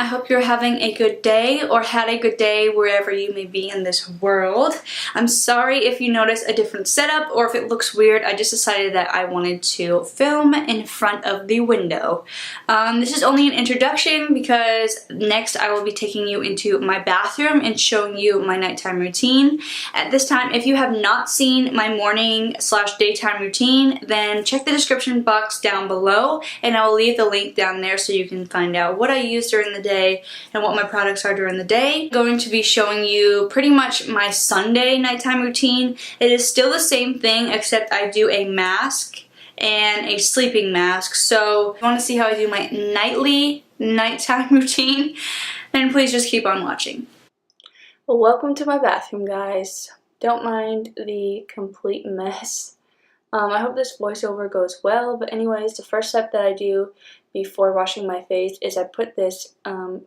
I hope you're having a good day or had a good day wherever you may be in this world. I'm sorry if you notice a different setup or if it looks weird. I just decided that I wanted to film in front of the window. This is only an introduction because next I will be taking you into my bathroom and showing you my nighttime routine. At this time, if you have not seen my morning/daytime routine, then check the description box down below and I will leave the link down there so you can find out what I use during the day and what my products are during the day. I'm going to be showing you pretty much my Sunday nighttime routine. It is still the same thing except I do a mask and a sleeping mask. So if you want to see how I do my nighttime routine, then please just keep on watching. Well, welcome to my bathroom, guys. Don't mind the complete mess. I hope this voiceover goes well, but anyways, the first step that I do before washing my face is I put this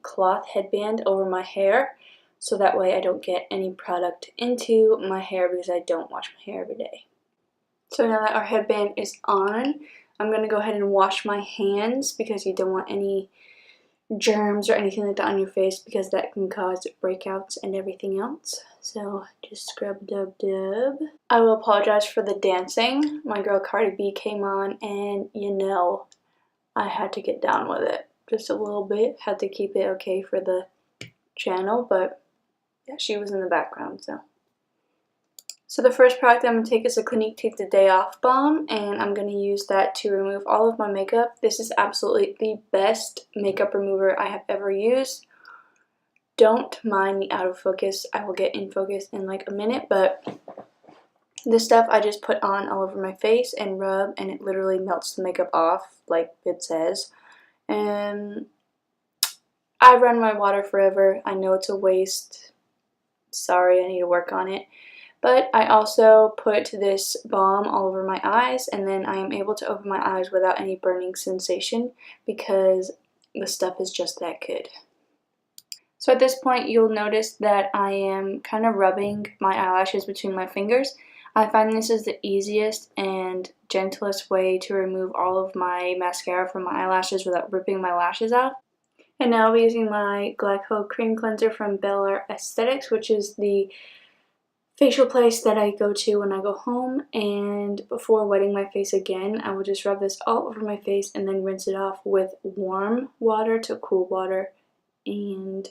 cloth headband over my hair so that way I don't get any product into my hair because I don't wash my hair every day. So now that our headband is on, I'm going to go ahead and wash my hands because you don't want any germs or anything like that on your face because that can cause breakouts and everything else. So just scrub dub dub. I will apologize for the dancing. My girl Cardi B came on and you know I had to get down with it just a little bit. Had to keep it okay for the channel, but yeah, she was in the background. So the first product I'm going to take is a Clinique Take the Day Off Balm, and I'm going to use that to remove all of my makeup. This is absolutely the best makeup remover I have ever used. Don't mind the out of focus. I will get in focus in like a minute, but this stuff I just put on all over my face and rub, and it literally melts the makeup off like it says. And I run my water forever. I know it's a waste. Sorry, I need to work on it. But I also put this balm all over my eyes, and then I am able to open my eyes without any burning sensation because the stuff is just that good. So at this point, you'll notice that I am kind of rubbing my eyelashes between my fingers. I find this is the easiest and gentlest way to remove all of my mascara from my eyelashes without ripping my lashes out. And now I'll be using my Glyco Cream Cleanser from Bel Art Asthetics, which is the facial place that I go to when I go home, and before wetting my face again, I will just rub this all over my face and then rinse it off with warm water to cool water. And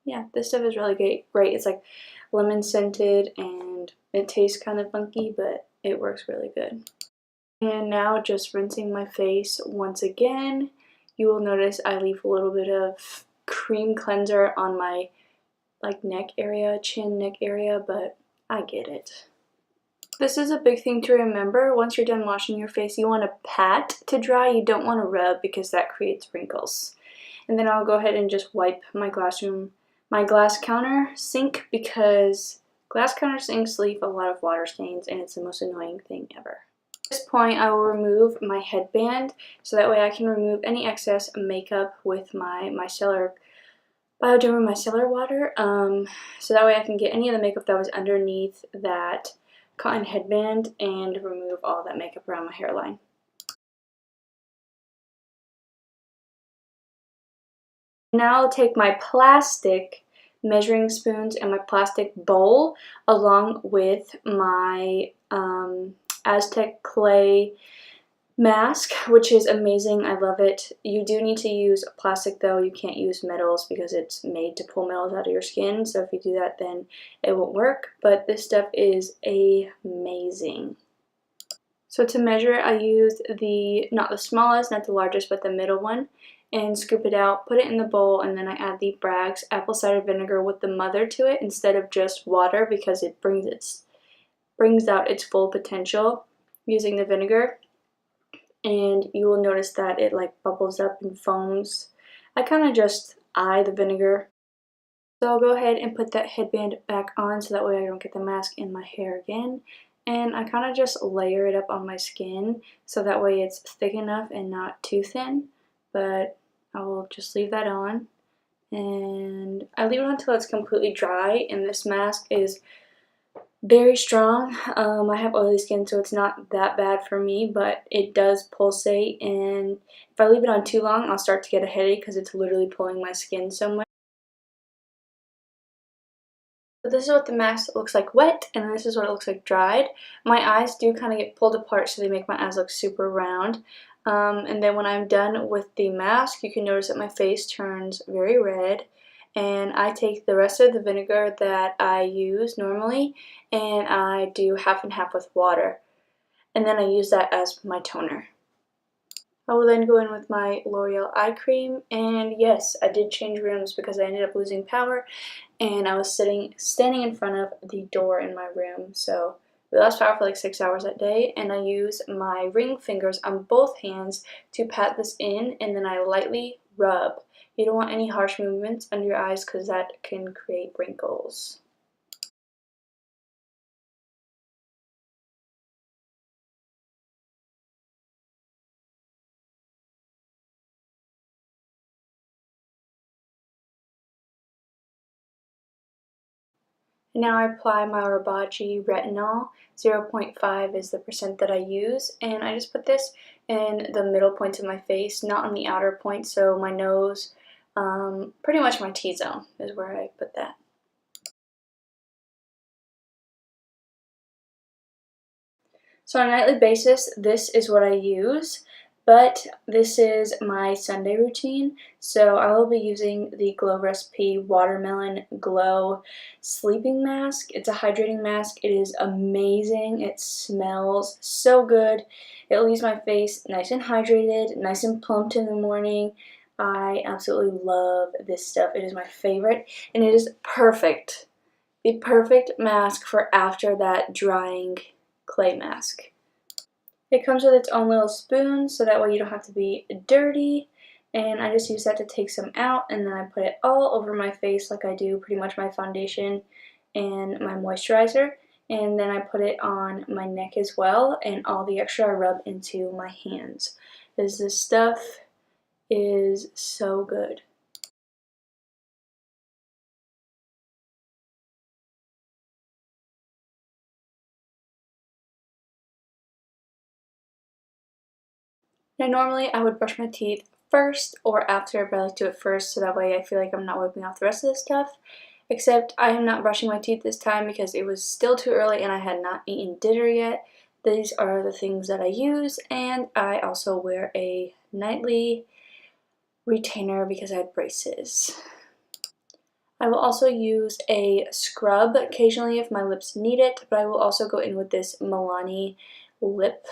yeah, this stuff is really great. It's like lemon scented and it tastes kind of funky, but it works really good. And now just rinsing my face once again, you will notice I leave a little bit of cream cleanser on my like neck area, chin neck area, but I get it. This is a big thing to remember. Once you're done washing your face, you want to pat to dry. You don't want to rub because that creates wrinkles. And then I'll go ahead and just wipe my glass counter sink because glass counter sinks leave a lot of water stains and it's the most annoying thing ever. At this point, I will remove my headband so that way I can remove any excess makeup with my Bioderma Micellar water, so that way I can get any of the makeup that was underneath that cotton headband and remove all that makeup around my hairline. Now I'll take my plastic measuring spoons and my plastic bowl along with my Aztec clay mask, which is amazing. I love it. You do need to use plastic though. You can't use metals because it's made to pull metals out of your skin. So if you do that, then it won't work. But this stuff is amazing. So to measure, I used not the smallest, not the largest, but the middle one, and scoop it out, put it in the bowl, and then I add the Bragg's apple cider vinegar with the mother to it instead of just water because it brings out its full potential using the vinegar. And you will notice that it like bubbles up and foams. I kind of just eye the vinegar. So I'll go ahead and put that headband back on so that way I don't get the mask in my hair again. And I kind of just layer it up on my skin so that way it's thick enough and not too thin. But I will just leave that on. And I leave it until it's completely dry. And this mask is very strong. I have oily skin, so it's not that bad for me, but it does pulsate, and if I leave it on too long, I'll start to get a headache because it's literally pulling my skin so much. So this is what the mask looks like wet, and this is what it looks like dried. My eyes do kind of get pulled apart, so they make my eyes look super round. And then when I'm done with the mask, you can notice that my face turns very red. And I take the rest of the vinegar that I use normally, and I do half and half with water. And then I use that as my toner. I will then go in with my L'Oreal eye cream, and yes, I did change rooms because I ended up losing power, and I was standing in front of the door in my room, so we lost power for like 6 hours that day, and I use my ring fingers on both hands to pat this in, and then I lightly rub. You don't want any harsh movements under your eyes because that can create wrinkles. Now I apply my Obagi retinol. 0.5 is the percent that I use, and I just put this in the middle points of my face, not on the outer points, so my nose, pretty much my T-zone is where I put that. So on a nightly basis, this is what I use, but this is my Sunday routine. So I will be using the Glow Recipe Watermelon Glow Sleeping Mask. It's a hydrating mask. It is amazing. It smells so good. It leaves my face nice and hydrated, nice and plumped in the morning. I absolutely love this stuff. It is my favorite, and it is perfect. The perfect mask for after that drying clay mask. It comes with its own little spoon, so that way you don't have to be dirty. And I just use that to take some out, and then I put it all over my face like I do pretty much my foundation and my moisturizer. And then I put it on my neck as well, and all the extra I rub into my hands. Because this stuff is so good. Now normally I would brush my teeth first or after, but I like to do it first so that way I feel like I'm not wiping off the rest of the stuff. Except I am not brushing my teeth this time because it was still too early and I had not eaten dinner yet. These are the things that I use, and I also wear a nightly retainer because I had braces. I will also use a scrub occasionally if my lips need it, but I will also go in with this Milani lip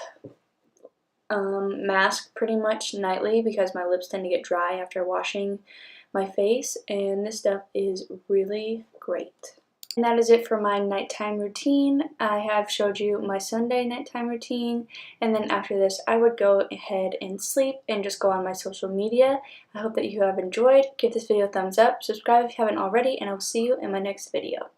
mask pretty much nightly because my lips tend to get dry after washing my face, and this stuff is really great. And that is it for my nighttime routine. I have showed you my Sunday nighttime routine, and then after this I would go ahead and sleep and just go on my social media. I hope that you have enjoyed. Give this video a thumbs up, subscribe if you haven't already, and I will see you in my next video.